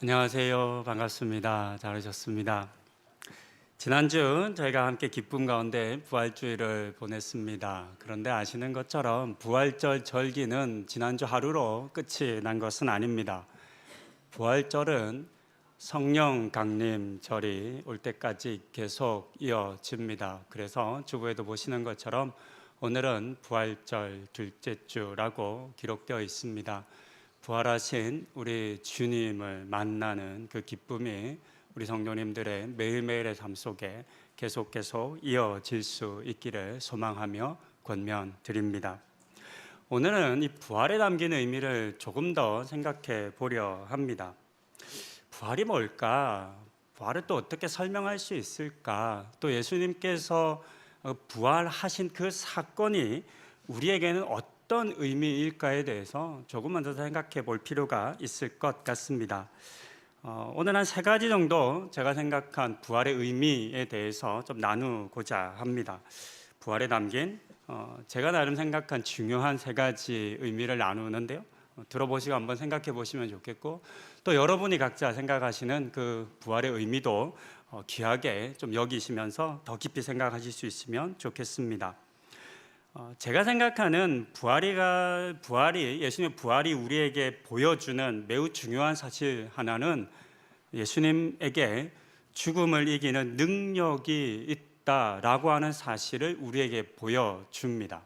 안녕하세요. 반갑습니다. 잘 오셨습니다. 지난주 저희가 함께 기쁨 가운데 부활주일을 보냈습니다. 그런데 아시는 것처럼 부활절 절기는 지난주 하루로 끝이 난 것은 아닙니다. 부활절은 성령 강림절이 올 때까지 계속 이어집니다. 그래서 주보에도 보시는 것처럼 오늘은 부활절 둘째 주라고 기록되어 있습니다. 부활하신 우리 주님을 만나는 그 기쁨이 우리 성도님들의 매일매일의 삶 속에 계속 이어질 수 있기를 소망하며 권면드립니다. 오늘은 이 부활에 담긴 의미를 조금 더 생각해 보려 합니다. 부활이 뭘까? 부활을 또 어떻게 설명할 수 있을까? 또 예수님께서 부활하신 그 사건이 우리에게는 어떤 의미일까에 대해서 조금만 더 생각해 볼 필요가 있을 것 같습니다. 오늘 한 3가지 정도 제가 생각한 부활의 의미에 대해서 좀 나누고자 합니다. 부활에 담긴 제가 나름 생각한 중요한 3가지 의미를 나누는데요. 들어보시고 한번 생각해 보시면 좋겠고, 또 여러분이 각자 생각하시는 그 부활의 의미도 귀하게 좀 여기시면서 더 깊이 생각하실 수 있으면 좋겠습니다. 제가 생각하는 부활이 예수님의 부활이 우리에게 보여주는 매우 중요한 사실 하나는 예수님에게 죽음을 이기는 능력이 있다라고 하는 사실을 우리에게 보여줍니다.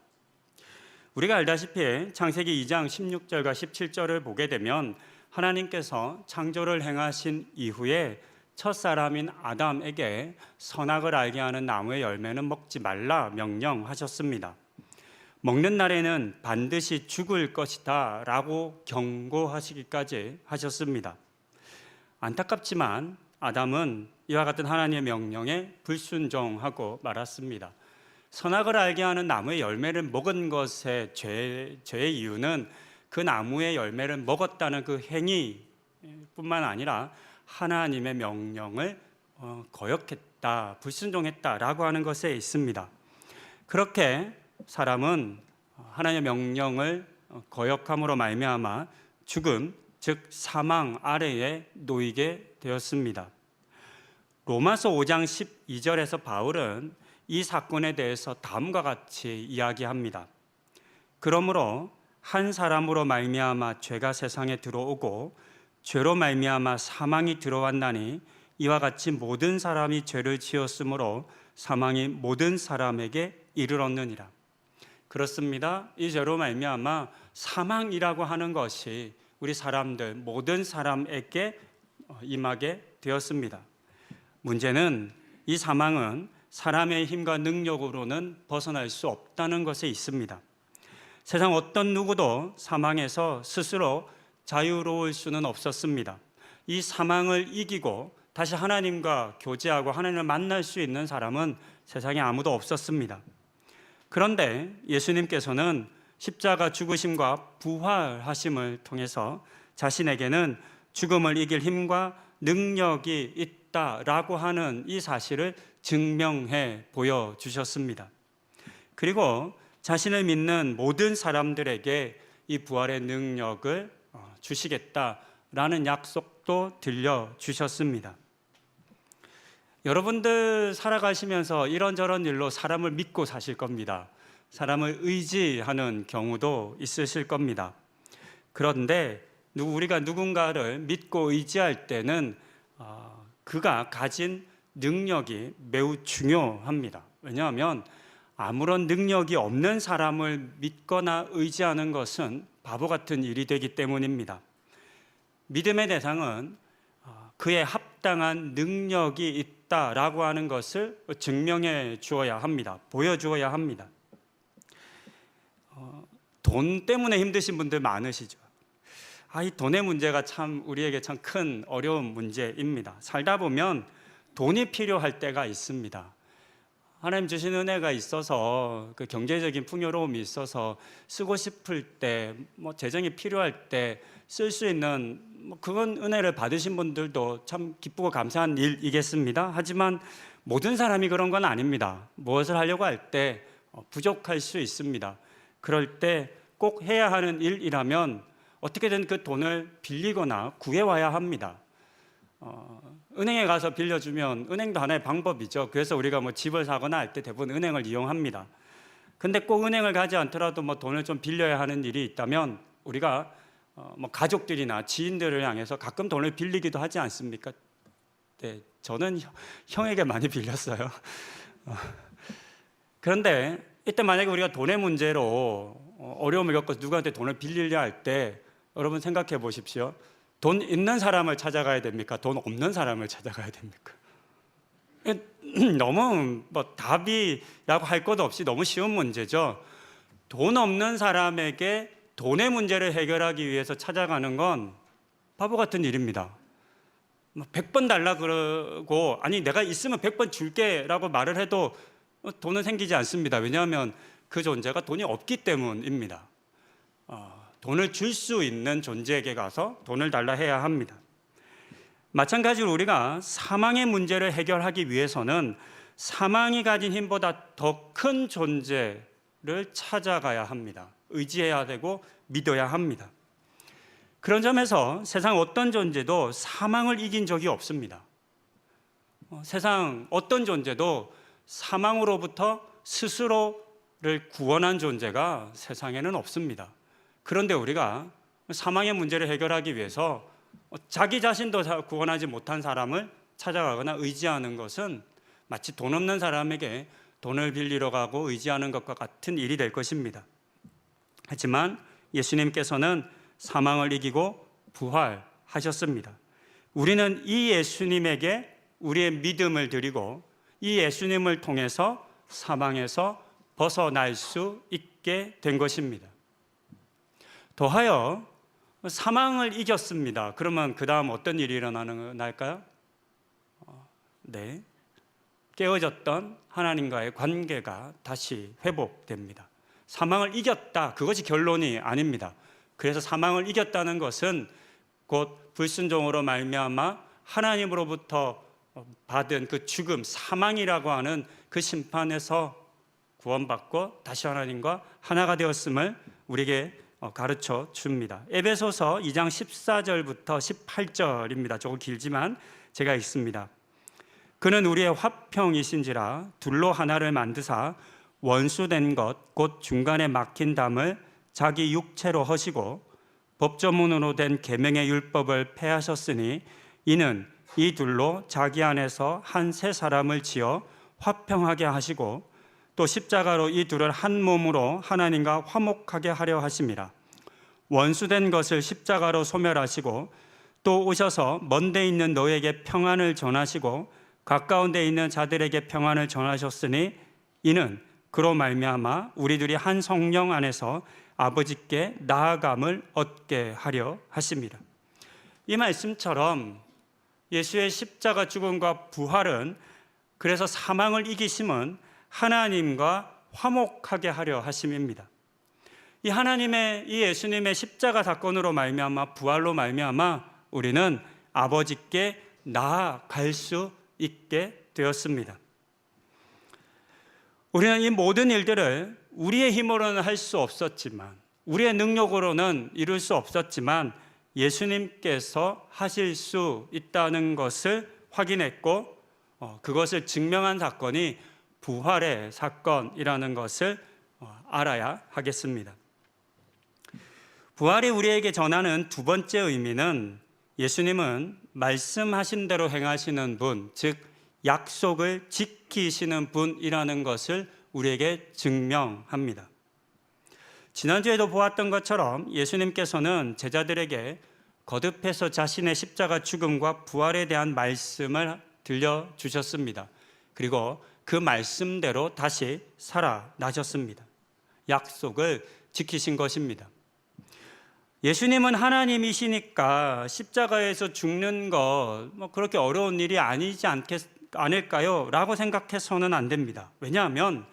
우리가 알다시피 창세기 2장 16절과 17절을 보게 되면 하나님께서 창조를 행하신 이후에 첫사람인 아담에게 선악을 알게 하는 나무의 열매는 먹지 말라 명령하셨습니다. 먹는 날에는 반드시 죽을 것이다 라고 경고하시기까지 하셨습니다. 안타깝지만 아담은 이와 같은 하나님의 명령에 불순종하고 말았습니다. 선악을 알게 하는 나무의 열매를 먹은 것의 죄의 이유는 그 나무의 열매를 먹었다는 그 행위뿐만 아니라 하나님의 명령을 거역했다, 불순종했다라고 하는 것에 있습니다. 그렇게 사람은 하나님의 명령을 거역함으로 말미암아 죽음, 즉 사망 아래에 놓이게 되었습니다. 로마서 5장 12절에서 바울은 이 사건에 대해서 다음과 같이 이야기합니다. 그러므로 한 사람으로 말미암아 죄가 세상에 들어오고 죄로 말미암아 사망이 들어왔나니 이와 같이 모든 사람이 죄를 지었으므로 사망이 모든 사람에게 이르렀느니라. 그렇습니다. 이 죄로 말미암아 사망이라고 하는 것이 우리 사람들 모든 사람에게 임하게 되었습니다. 문제는 이 사망은 사람의 힘과 능력으로는 벗어날 수 없다는 것에 있습니다. 세상 어떤 누구도 사망에서 스스로 자유로울 수는 없었습니다. 이 사망을 이기고 다시 하나님과 교제하고 하나님을 만날 수 있는 사람은 세상에 아무도 없었습니다. 그런데 예수님께서는 십자가 죽으심과 부활하심을 통해서 자신에게는 죽음을 이길 힘과 능력이 있다라고 하는 이 사실을 증명해 보여주셨습니다. 그리고 자신을 믿는 모든 사람들에게 이 부활의 능력을 주시겠다라는 약속도 들려주셨습니다. 여러분들 살아가시면서 이런저런 일로 사람을 믿고 사실 겁니다. 사람을 의지하는 경우도 있으실 겁니다. 그런데 우리가 누군가를 믿고 의지할 때는 그가 가진 능력이 매우 중요합니다. 왜냐하면 아무런 능력이 없는 사람을 믿거나 의지하는 것은 바보 같은 일이 되기 때문입니다. 믿음의 대상은 그의 합당한 능력이 있다라고 하는 것을 증명해 주어야 합니다. 보여주어야 합니다. 돈 때문에 힘드신 분들 많으시죠. 이 돈의 문제가 참 우리에게 참 큰 어려운 문제입니다. 살다 보면 돈이 필요할 때가 있습니다. 하나님 주신 은혜가 있어서 그 경제적인 풍요로움이 있어서 쓰고 싶을 때, 재정이 필요할 때 쓸 수 있는 그건 은혜를 받으신 분들도 참 기쁘고 감사한 일이겠습니다. 하지만 모든 사람이 그런 건 아닙니다. 무엇을 하려고 할 때 부족할 수 있습니다. 그럴 때 꼭 해야 하는 일이라면 어떻게든 그 돈을 빌리거나 구해와야 합니다. 은행에 가서 빌려주면 은행도 하나의 방법이죠. 그래서 우리가 뭐 집을 사거나 할 때 대부분 은행을 이용합니다. 근데 꼭 은행을 가지 않더라도 뭐 돈을 좀 빌려야 하는 일이 있다면 우리가 뭐 가족들이나 지인들을 향해서 가끔 돈을 빌리기도 하지 않습니까? 네, 저는 형에게 많이 빌렸어요. 그런데 이때 만약에 우리가 돈의 문제로 어려움을 겪어서 누구한테 돈을 빌리려 할 때 여러분 생각해 보십시오. 돈 있는 사람을 찾아가야 됩니까? 돈 없는 사람을 찾아가야 됩니까? 너무 뭐 답이라고 할 것도 없이 너무 쉬운 문제죠. 돈 없는 사람에게 돈의 문제를 해결하기 위해서 찾아가는 건 바보 같은 일입니다. 100번 달라 그러고 아니 내가 있으면 100번 줄게라고 말을 해도 돈은 생기지 않습니다. 왜냐하면 그 존재가 돈이 없기 때문입니다. 돈을 줄 수 있는 존재에게 가서 돈을 달라 해야 합니다. 마찬가지로 우리가 사망의 문제를 해결하기 위해서는 사망이 가진 힘보다 더 큰 존재를 찾아가야 합니다. 의지해야 되고 믿어야 합니다. 그런 점에서 세상 어떤 존재도 사망을 이긴 적이 없습니다. 세상 어떤 존재도 사망으로부터 스스로를 구원한 존재가 세상에는 없습니다. 그런데 우리가 사망의 문제를 해결하기 위해서 자기 자신도 구원하지 못한 사람을 찾아가거나 의지하는 것은 마치 돈 없는 사람에게 돈을 빌리러 가고 의지하는 것과 같은 일이 될 것입니다. 하지만 예수님께서는 사망을 이기고 부활하셨습니다. 우리는 이 예수님에게 우리의 믿음을 드리고 이 예수님을 통해서 사망에서 벗어날 수 있게 된 것입니다. 더하여 사망을 이겼습니다. 그러면 그 다음 어떤 일이 일어날까요? 네, 깨어졌던 하나님과의 관계가 다시 회복됩니다. 사망을 이겼다, 그것이 결론이 아닙니다. 그래서 사망을 이겼다는 것은 곧 불순종으로 말미암아 하나님으로부터 받은 그 죽음, 사망이라고 하는 그 심판에서 구원받고 다시 하나님과 하나가 되었음을 우리에게 가르쳐 줍니다. 에베소서 2장 14절부터 18절입니다. 조금 길지만 제가 읽습니다. 그는 우리의 화평이신지라 둘로 하나를 만드사 원수된 것 곧 중간에 막힌 담을 자기 육체로 허시고 법조문으로 된 계명의 율법을 폐하셨으니 이는 이 둘로 자기 안에서 한 새 사람을 지어 화평하게 하시고 또 십자가로 이 둘을 한 몸으로 하나님과 화목하게 하려 하심이라. 원수된 것을 십자가로 소멸하시고 또 오셔서 먼 데 있는 너에게 평안을 전하시고 가까운 데 있는 자들에게 평안을 전하셨으니 이는 그로 말미암아 우리들이 한 성령 안에서 아버지께 나아감을 얻게 하려 하심이라. 이 말씀처럼 예수의 십자가 죽음과 부활은 그래서 사망을 이기심은 하나님과 화목하게 하려 하심입니다. 이 하나님의 이 예수님의 십자가 사건으로 말미암아 부활로 말미암아 우리는 아버지께 나아갈 수 있게 되었습니다. 우리는 이 모든 일들을 우리의 힘으로는 할 수 없었지만 우리의 능력으로는 이룰 수 없었지만 예수님께서 하실 수 있다는 것을 확인했고 그것을 증명한 사건이 부활의 사건이라는 것을 알아야 하겠습니다. 부활이 우리에게 전하는 두 번째 의미는 예수님은 말씀하신 대로 행하시는 분, 즉 약속을 지키시는 분이라는 것을 우리에게 증명합니다. 지난주에도 보았던 것처럼 예수님께서는 제자들에게 거듭해서 자신의 십자가 죽음과 부활에 대한 말씀을 들려주셨습니다. 그리고 그 말씀대로 다시 살아나셨습니다. 약속을 지키신 것입니다. 예수님은 하나님이시니까 십자가에서 죽는 것 그렇게 어려운 일이 아니지 않을까요? 라고 생각해서는 안 됩니다. 왜냐하면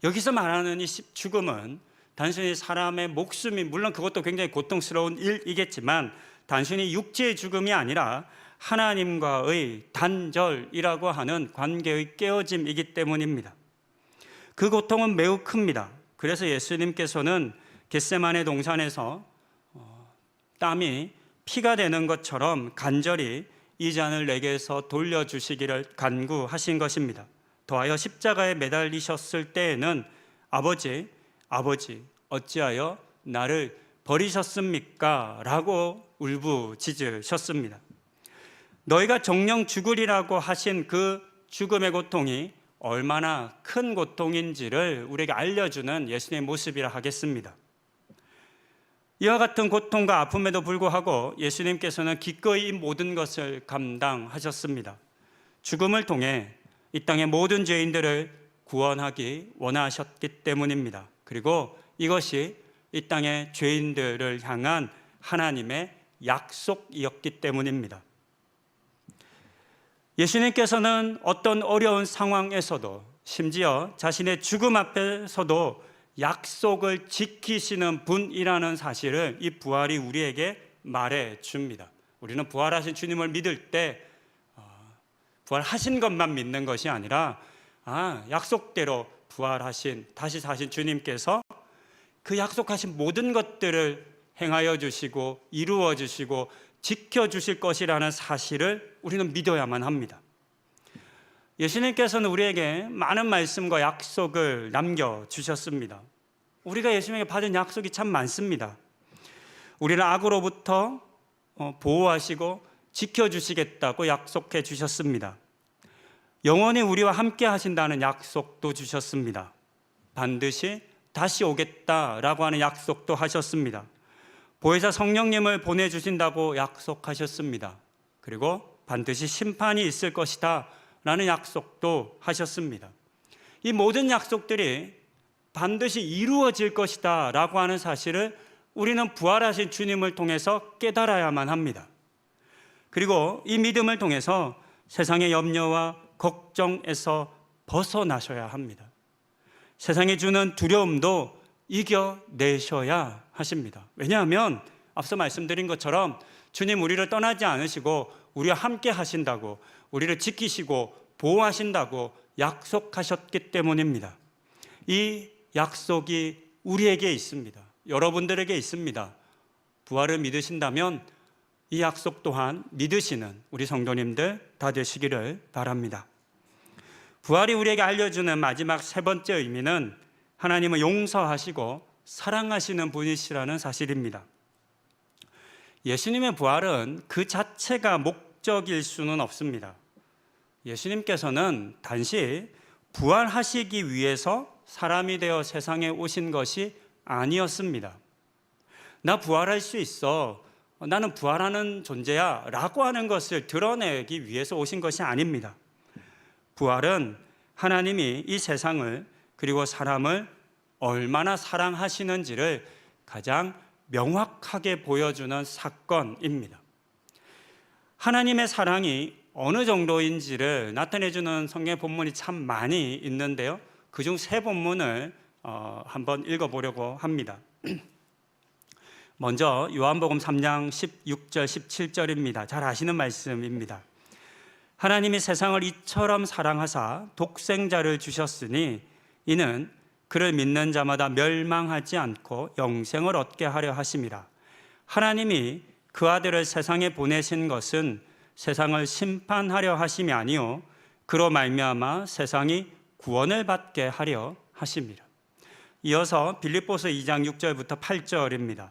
여기서 말하는 이 죽음은 단순히 사람의 목숨이 물론 그것도 굉장히 고통스러운 일이겠지만 단순히 육체의 죽음이 아니라 하나님과의 단절이라고 하는 관계의 깨어짐이기 때문입니다. 그 고통은 매우 큽니다. 그래서 예수님께서는 겟세마네 동산에서 땀이 피가 되는 것처럼 간절히 이 잔을 내게서 돌려주시기를 간구하신 것입니다. 더하여 십자가에 매달리셨을 때에는 아버지 어찌하여 나를 버리셨습니까? 라고 울부짖으셨습니다. 너희가 정녕 죽으리라고 하신 그 죽음의 고통이 얼마나 큰 고통인지를 우리에게 알려주는 예수님의 모습이라 하겠습니다. 이와 같은 고통과 아픔에도 불구하고 예수님께서는 기꺼이 이 모든 것을 감당하셨습니다. 죽음을 통해 이 땅의 모든 죄인들을 구원하기 원하셨기 때문입니다. 그리고 이것이 이 땅의 죄인들을 향한 하나님의 약속이었기 때문입니다. 예수님께서는 어떤 어려운 상황에서도 심지어 자신의 죽음 앞에서도 약속을 지키시는 분이라는 사실을 이 부활이 우리에게 말해 줍니다. 우리는 부활하신 주님을 믿을 때 부활하신 것만 믿는 것이 아니라 약속대로 부활하신 다시 사신 주님께서 그 약속하신 모든 것들을 행하여 주시고 이루어 주시고 지켜주실 것이라는 사실을 우리는 믿어야만 합니다. 예수님께서는 우리에게 많은 말씀과 약속을 남겨주셨습니다. 우리가 예수님에게 받은 약속이 참 많습니다. 우리를 악으로부터 보호하시고 지켜주시겠다고 약속해 주셨습니다. 영원히 우리와 함께 하신다는 약속도 주셨습니다. 반드시 다시 오겠다라고 하는 약속도 하셨습니다. 보혜사 성령님을 보내주신다고 약속하셨습니다. 그리고 반드시 심판이 있을 것이다 라는 약속도 하셨습니다. 이 모든 약속들이 반드시 이루어질 것이다 라고 하는 사실을 우리는 부활하신 주님을 통해서 깨달아야만 합니다. 그리고 이 믿음을 통해서 세상의 염려와 걱정에서 벗어나셔야 합니다. 세상이 주는 두려움도 이겨내셔야 하십니다. 왜냐하면 앞서 말씀드린 것처럼 주님 우리를 떠나지 않으시고 우리와 함께 하신다고, 우리를 지키시고 보호하신다고 약속하셨기 때문입니다. 이 약속이 우리에게 있습니다. 여러분들에게 있습니다. 부활을 믿으신다면 이 약속 또한 믿으시는 우리 성도님들 다 되시기를 바랍니다. 부활이 우리에게 알려주는 마지막 세 번째 의미는 하나님은 용서하시고 사랑하시는 분이시라는 사실입니다. 예수님의 부활은 그 자체가 목적일 수는 없습니다. 예수님께서는 단지 부활하시기 위해서 사람이 되어 세상에 오신 것이 아니었습니다. 나 부활할 수 있어, 나는 부활하는 존재야 라고 하는 것을 드러내기 위해서 오신 것이 아닙니다. 부활은 하나님이 이 세상을 그리고 사람을 얼마나 사랑하시는지를 가장 명확하게 보여주는 사건입니다. 하나님의 사랑이 어느 정도인지를 나타내주는 성경 본문이 참 많이 있는데요. 그중 세 본문을 한번 읽어보려고 합니다. 먼저 요한복음 3장 16절 17절입니다. 잘 아시는 말씀입니다. 하나님이 세상을 이처럼 사랑하사 독생자를 주셨으니 이는 그를 믿는 자마다 멸망하지 않고 영생을 얻게 하려 하심이라. 하나님이 그 아들을 세상에 보내신 것은 세상을 심판하려 하심이 아니요 그로 말미암아 세상이 구원을 받게 하려 하심이라. 이어서 빌립보서 2장 6절부터 8절입니다.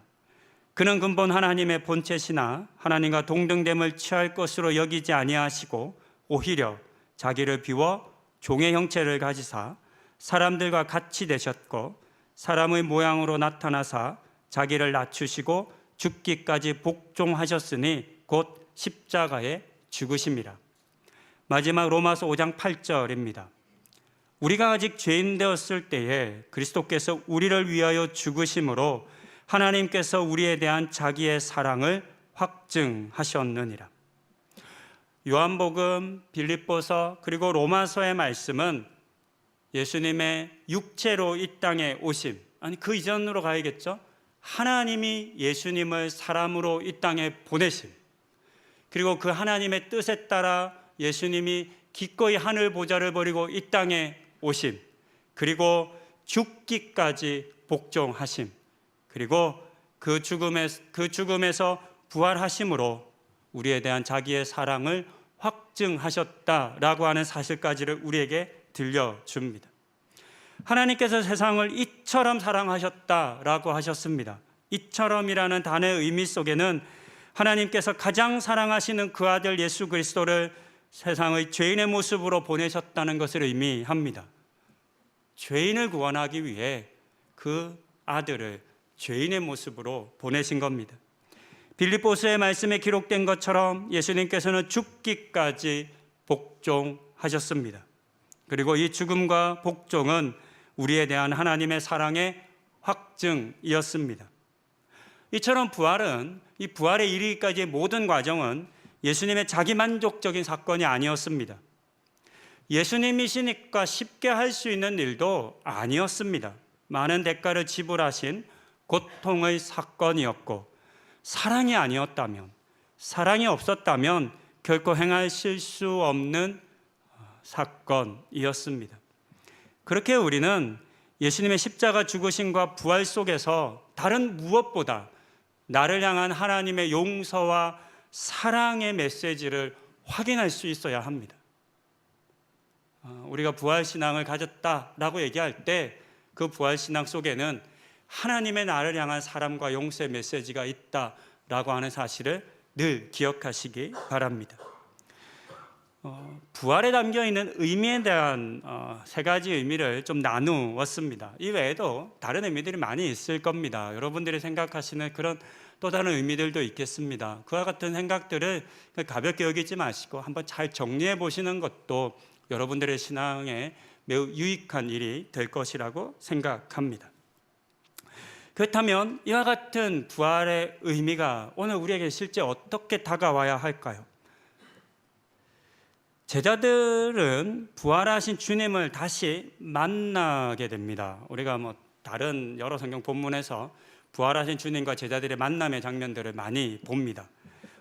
그는 근본 하나님의 본체시나 하나님과 동등됨을 취할 것으로 여기지 아니하시고 오히려 자기를 비워 종의 형체를 가지사 사람들과 같이 되셨고 사람의 모양으로 나타나사 자기를 낮추시고 죽기까지 복종하셨으니 곧 십자가에 죽으심이라. 마지막 로마서 5장 8절입니다. 우리가 아직 죄인 되었을 때에 그리스도께서 우리를 위하여 죽으심으로 하나님께서 우리에 대한 자기의 사랑을 확증하셨느니라. 요한복음, 빌립보서 그리고 로마서의 말씀은 예수님의 육체로 이 땅에 오심, 그 이전으로 가야겠죠. 하나님이 예수님을 사람으로 이 땅에 보내심, 그리고 그 하나님의 뜻에 따라 예수님이 기꺼이 하늘 보좌를 버리고 이 땅에 오심, 그리고 죽기까지 복종하심, 그리고 그 죽음에서 부활하심으로 우리에 대한 자기의 사랑을 확증하셨다라고 하는 사실까지를 우리에게 들려줍니다. 하나님께서 세상을 이처럼 사랑하셨다라고 하셨습니다. 이처럼이라는 단어의 의미 속에는 하나님께서 가장 사랑하시는 그 아들 예수 그리스도를 세상의 죄인의 모습으로 보내셨다는 것을 의미합니다. 죄인을 구원하기 위해 그 아들을 죄인의 모습으로 보내신 겁니다. 빌립보서의 말씀에 기록된 것처럼 예수님께서는 죽기까지 복종하셨습니다. 그리고 이 죽음과 복종은 우리에 대한 하나님의 사랑의 확증이었습니다. 이처럼 부활은, 이 부활에 이르기까지의 모든 과정은 예수님의 자기만족적인 사건이 아니었습니다. 예수님이시니까 쉽게 할 수 있는 일도 아니었습니다. 많은 대가를 지불하신 고통의 사건이었고, 사랑이 아니었다면, 사랑이 없었다면 결코 행하실 수 없는 사건이었습니다. 그렇게 우리는 예수님의 십자가 죽으심과 부활 속에서 다른 무엇보다 나를 향한 하나님의 용서와 사랑의 메시지를 확인할 수 있어야 합니다. 우리가 부활신앙을 가졌다라고 얘기할 때 그 부활신앙 속에는 하나님의 나를 향한 사랑과 용서의 메시지가 있다라고 하는 사실을 늘 기억하시기 바랍니다. 부활에 담겨있는 의미에 대한 세 가지 의미를 좀 나누었습니다. 이 외에도 다른 의미들이 많이 있을 겁니다. 여러분들이 생각하시는 그런 또 다른 의미들도 있겠습니다. 그와 같은 생각들을 가볍게 여기지 마시고 한번 잘 정리해 보시는 것도 여러분들의 신앙에 매우 유익한 일이 될 것이라고 생각합니다. 그렇다면 이와 같은 부활의 의미가 오늘 우리에게 실제 어떻게 다가와야 할까요? 제자들은 부활하신 주님을 다시 만나게 됩니다. 우리가 다른 여러 성경 본문에서 부활하신 주님과 제자들의 만남의 장면들을 많이 봅니다.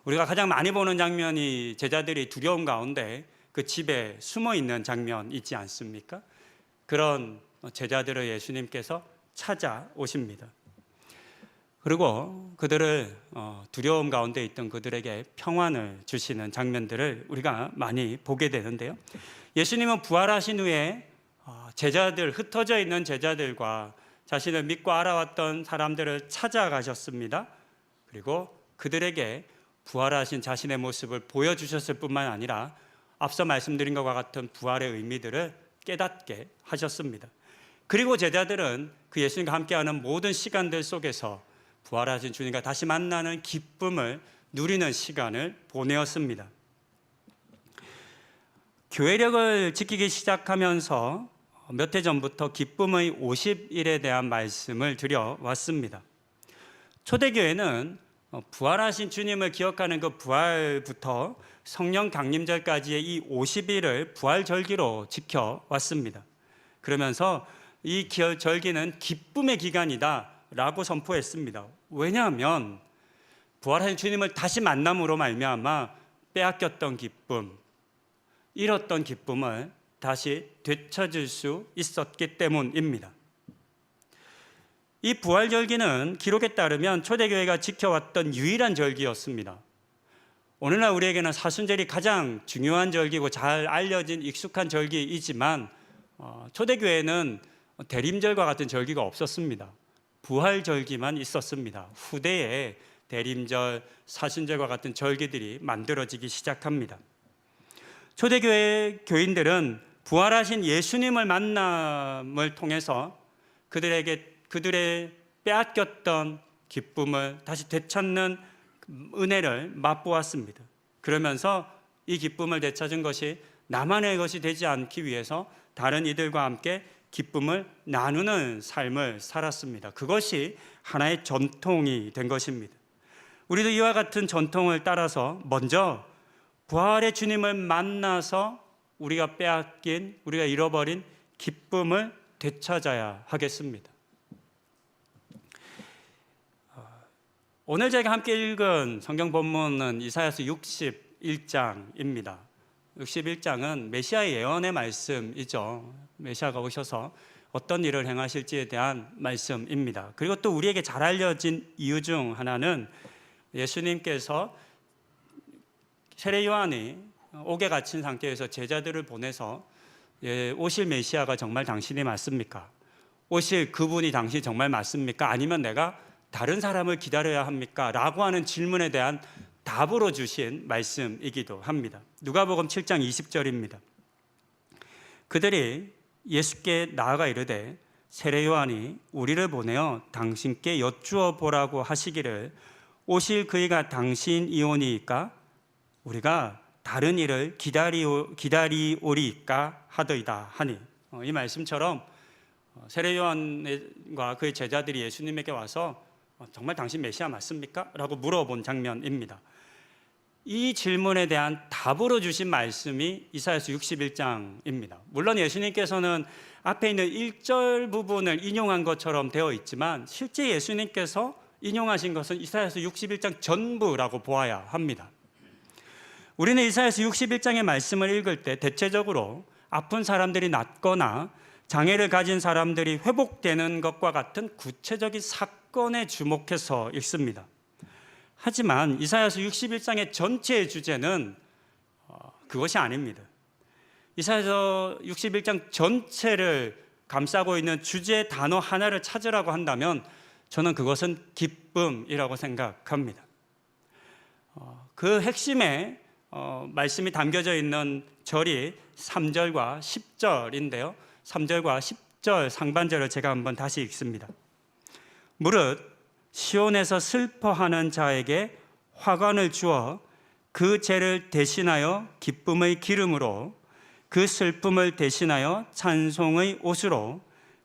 우리가 가장 많이 보는 장면이 제자들이 두려움 가운데 그 집에 숨어 있는 장면 있지 않습니까? 그런 제자들을 예수님께서 찾아오십니다. 그리고 그들을 두려움 가운데 있던 그들에게 평안을 주시는 장면들을 우리가 많이 보게 되는데요. 예수님은 부활하신 후에 제자들, 흩어져 있는 제자들과 자신을 믿고 알아왔던 사람들을 찾아가셨습니다. 그리고 그들에게 부활하신 자신의 모습을 보여주셨을 뿐만 아니라 앞서 말씀드린 것과 같은 부활의 의미들을 깨닫게 하셨습니다. 그리고 제자들은 그 예수님과 함께하는 모든 시간들 속에서 부활하신 주님과 다시 만나는 기쁨을 누리는 시간을 보내었습니다. 교회력을 지키기 시작하면서 몇 해 전부터 기쁨의 50일에 대한 말씀을 드려왔습니다. 초대교회는 부활하신 주님을 기억하는 그 부활부터 성령 강림절까지의 이 50일을 부활절기로 지켜왔습니다. 그러면서 이 절기는 기쁨의 기간이다 라고 선포했습니다. 왜냐하면 부활하신 주님을 다시 만남으로 말미암아 빼앗겼던 기쁨, 잃었던 기쁨을 다시 되찾을 수 있었기 때문입니다. 이 부활절기는 기록에 따르면 초대교회가 지켜왔던 유일한 절기였습니다. 오늘날 우리에게는 사순절이 가장 중요한 절기고 잘 알려진 익숙한 절기이지만 초대교회는 대림절과 같은 절기가 없었습니다. 부활절기만 있었습니다. 후대에 대림절, 사순절과 같은 절기들이 만들어지기 시작합니다. 초대교회 교인들은 부활하신 예수님을 만남을 통해서 그들의 빼앗겼던 기쁨을 다시 되찾는 은혜를 맛보았습니다. 그러면서 이 기쁨을 되찾은 것이 나만의 것이 되지 않기 위해서 다른 이들과 함께 기쁨을 나누는 삶을 살았습니다. 그것이 하나의 전통이 된 것입니다. 우리도 이와 같은 전통을 따라서 먼저 부활의 주님을 만나서 우리가 빼앗긴, 우리가 잃어버린 기쁨을 되찾아야 하겠습니다. 오늘 제가 함께 읽은 성경 본문은 이사야서 61장입니다. 61장은 메시아의 예언의 말씀이죠. 메시아가 오셔서 어떤 일을 행하실지에 대한 말씀입니다. 그리고 또 우리에게 잘 알려진 이유 중 하나는 예수님께서 세례 요한이 옥에 갇힌 상태에서 제자들을 보내서 오실 메시아가 정말 당신이 맞습니까? 오실 그분이 당신이 정말 맞습니까? 아니면 내가 다른 사람을 기다려야 합니까? 라고 하는 질문에 대한 답으로 주신 말씀이기도 합니다. 누가복음 7장 20절입니다. 그들이 예수께 나아가 이르되 세례 요한이 우리를 보내어 당신께 여쭈어 보라고 하시기를 오실 그이가 당신이오니이까 우리가 다른 일을 기다리오리이까 하더이다 하니, 이 말씀처럼 세례 요한과 그의 제자들이 예수님에게 와서 정말 당신 메시아 맞습니까? 라고 물어본 장면입니다. 이 질문에 대한 답으로 주신 말씀이 이사야서 61장입니다. 물론 예수님께서는 앞에 있는 1절 부분을 인용한 것처럼 되어 있지만 실제 예수님께서 인용하신 것은 이사야서 61장 전부라고 보아야 합니다. 우리는 이사야서 61장의 말씀을 읽을 때 대체적으로 아픈 사람들이 낫거나 장애를 가진 사람들이 회복되는 것과 같은 구체적인 사건에 주목해서 읽습니다. 하지만 이사야서 61장의 전체의 주제는 그것이 아닙니다. 이사야서 61장 전체를 감싸고 있는 주제 단어 하나를 찾으라고 한다면 저는 그것은 기쁨이라고 생각합니다. 그 핵심에 말씀이 담겨져 있는 절이 3절과 10절인데요. 3절과 10절 상반절을 제가 한번 다시 읽습니다. 무릇 시온에서 슬퍼하는 자에게 화관을 주어 그 죄를 대신하여 기쁨의 기름으로, 그 슬픔을 대신하여 찬송의 옷으로,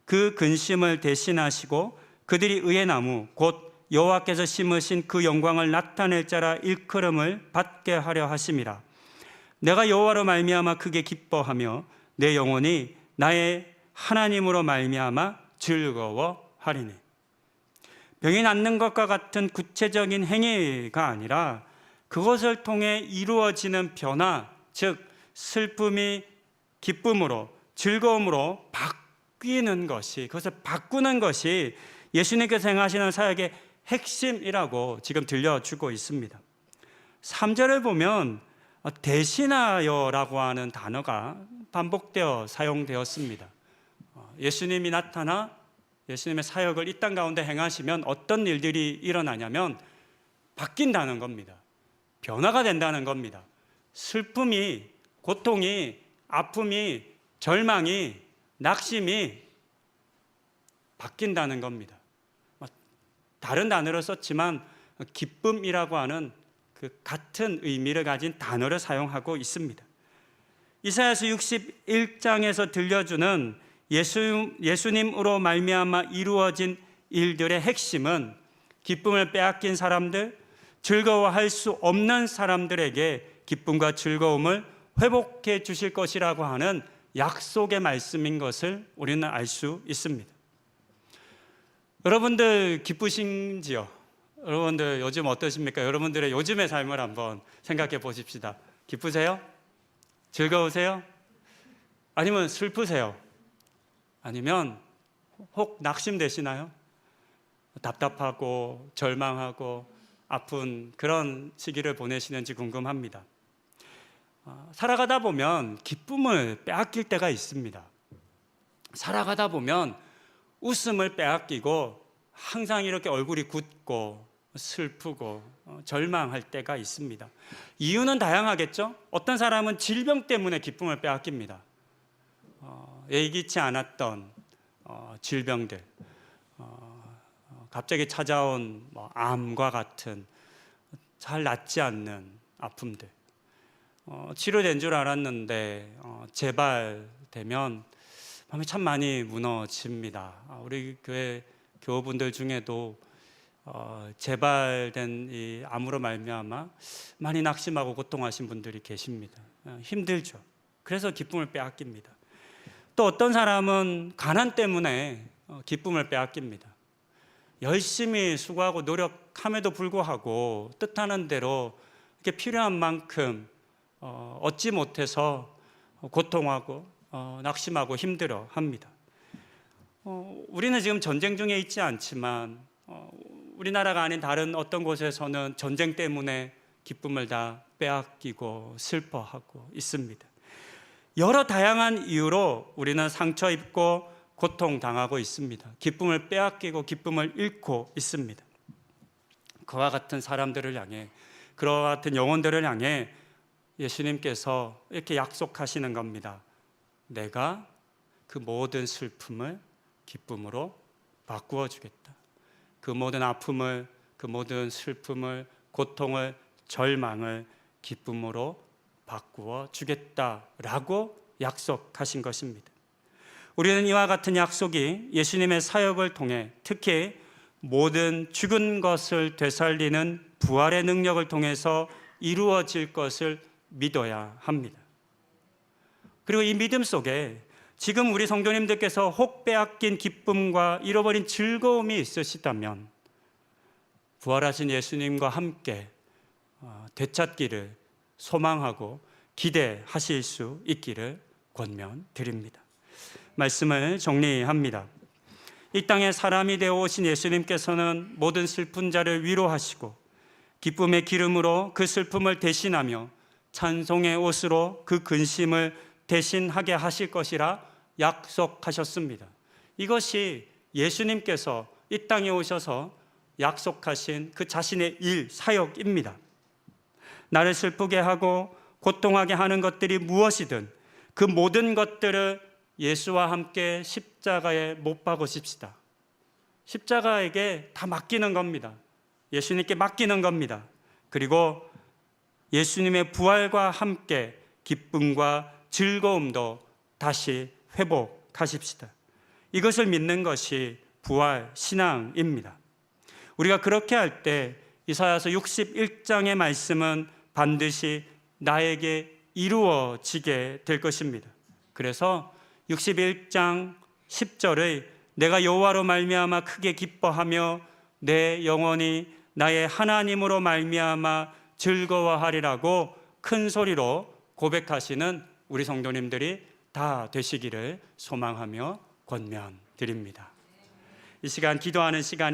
그 근심을 대신하시고 그들이 의의 나무 곧 여호와께서 심으신 그 영광을 나타낼 자라 일컬음을 받게 하려 하심이라. 내가 여호와로 말미암아 크게 기뻐하며 내 영혼이 나의 하나님으로 말미암아 즐거워하리니. 병이 낫는 것과 같은 구체적인 행위가 아니라 그것을 통해 이루어지는 변화, 즉 슬픔이 기쁨으로, 즐거움으로 바뀌는 것이, 그것을 바꾸는 것이 예수님께서 행하시는 사역의 핵심이라고 지금 들려주고 있습니다. 3절을 보면 대신하여라고 하는 단어가 반복되어 사용되었습니다. 예수님이 나타나 예수님의 사역을 이 땅 가운데 행하시면 어떤 일들이 일어나냐면 바뀐다는 겁니다. 변화가 된다는 겁니다. 슬픔이, 고통이, 아픔이, 절망이, 낙심이 바뀐다는 겁니다. 다른 단어를 썼지만 기쁨이라고 하는 그 같은 의미를 가진 단어를 사용하고 있습니다. 이사야서 61장에서 들려주는 예수님으로 말미암아 이루어진 일들의 핵심은 기쁨을 빼앗긴 사람들, 즐거워할 수 없는 사람들에게 기쁨과 즐거움을 회복해 주실 것이라고 하는 약속의 말씀인 것을 우리는 알 수 있습니다. 여러분들 기쁘신지요? 여러분들 요즘 어떠십니까? 여러분들의 요즘의 삶을 한번 생각해 보십시다. 기쁘세요? 즐거우세요? 아니면 슬프세요? 아니면 혹 낙심되시나요? 답답하고 절망하고 아픈 그런 시기를 보내시는지 궁금합니다. 살아가다 보면 기쁨을 빼앗길 때가 있습니다. 살아가다 보면 웃음을 빼앗기고 항상 이렇게 얼굴이 굳고 슬프고 절망할 때가 있습니다. 이유는 다양하겠죠? 어떤 사람은 질병 때문에 기쁨을 빼앗깁니다. 예기치 않았던 질병들, 갑자기 찾아온 암과 같은 잘 낫지 않는 아픔들, 치료된 줄 알았는데 재발되면 마음이 참 많이 무너집니다. 우리 교회 교우분들 중에도 재발된 이 암으로 말미암아 많이 낙심하고 고통하신 분들이 계십니다. 힘들죠. 그래서 기쁨을 빼앗깁니다. 또 어떤 사람은 가난 때문에 기쁨을 빼앗깁니다. 열심히 수고하고 노력함에도 불구하고 뜻하는 대로 이렇게 필요한 만큼 얻지 못해서 고통하고 낙심하고 힘들어합니다. 우리는 지금 전쟁 중에 있지 않지만 우리나라가 아닌 다른 어떤 곳에서는 전쟁 때문에 기쁨을 다 빼앗기고 슬퍼하고 있습니다. 여러 다양한 이유로 우리는 상처 입고 고통당하고 있습니다. 기쁨을 빼앗기고 기쁨을 잃고 있습니다. 그와 같은 사람들을 향해, 그와 같은 영혼들을 향해 예수님께서 이렇게 약속하시는 겁니다. 내가 그 모든 슬픔을 기쁨으로 바꾸어 주겠다. 그 모든 아픔을, 그 모든 슬픔을, 고통을, 절망을 기쁨으로 바꾸어 주겠다라고 약속하신 것입니다. 우리는 이와 같은 약속이 예수님의 사역을 통해, 특히 모든 죽은 것을 되살리는 부활의 능력을 통해서 이루어질 것을 믿어야 합니다. 그리고 이 믿음 속에 지금 우리 성도님들께서 혹 빼앗긴 기쁨과 잃어버린 즐거움이 있으시다면 부활하신 예수님과 함께 되찾기를 소망하고 기대하실 수 있기를 권면드립니다. 말씀을 정리합니다. 이 땅에 사람이 되어 오신 예수님께서는 모든 슬픈 자를 위로하시고 기쁨의 기름으로 그 슬픔을 대신하며 찬송의 옷으로 그 근심을 대신하게 하실 것이라 약속하셨습니다. 이것이 예수님께서 이 땅에 오셔서 약속하신 그 자신의 일, 사역입니다. 나를 슬프게 하고 고통하게 하는 것들이 무엇이든 그 모든 것들을 예수와 함께 십자가에 못 박으십시다. 십자가에게 다 맡기는 겁니다. 예수님께 맡기는 겁니다. 그리고 예수님의 부활과 함께 기쁨과 즐거움도 다시 회복하십시다. 이것을 믿는 것이 부활 신앙입니다. 우리가 그렇게 할 때 이사야서 61장의 말씀은 반드시 나에게 이루어지게 될 것입니다. 그래서 61장 10절의 내가 여호와로 말미암아 크게 기뻐하며 내 영혼이 나의 하나님으로 말미암아 즐거워하리라고 큰 소리로 고백하시는 우리 성도님들이 다 되시기를 소망하며 권면드립니다. 이 시간 기도하는 시간이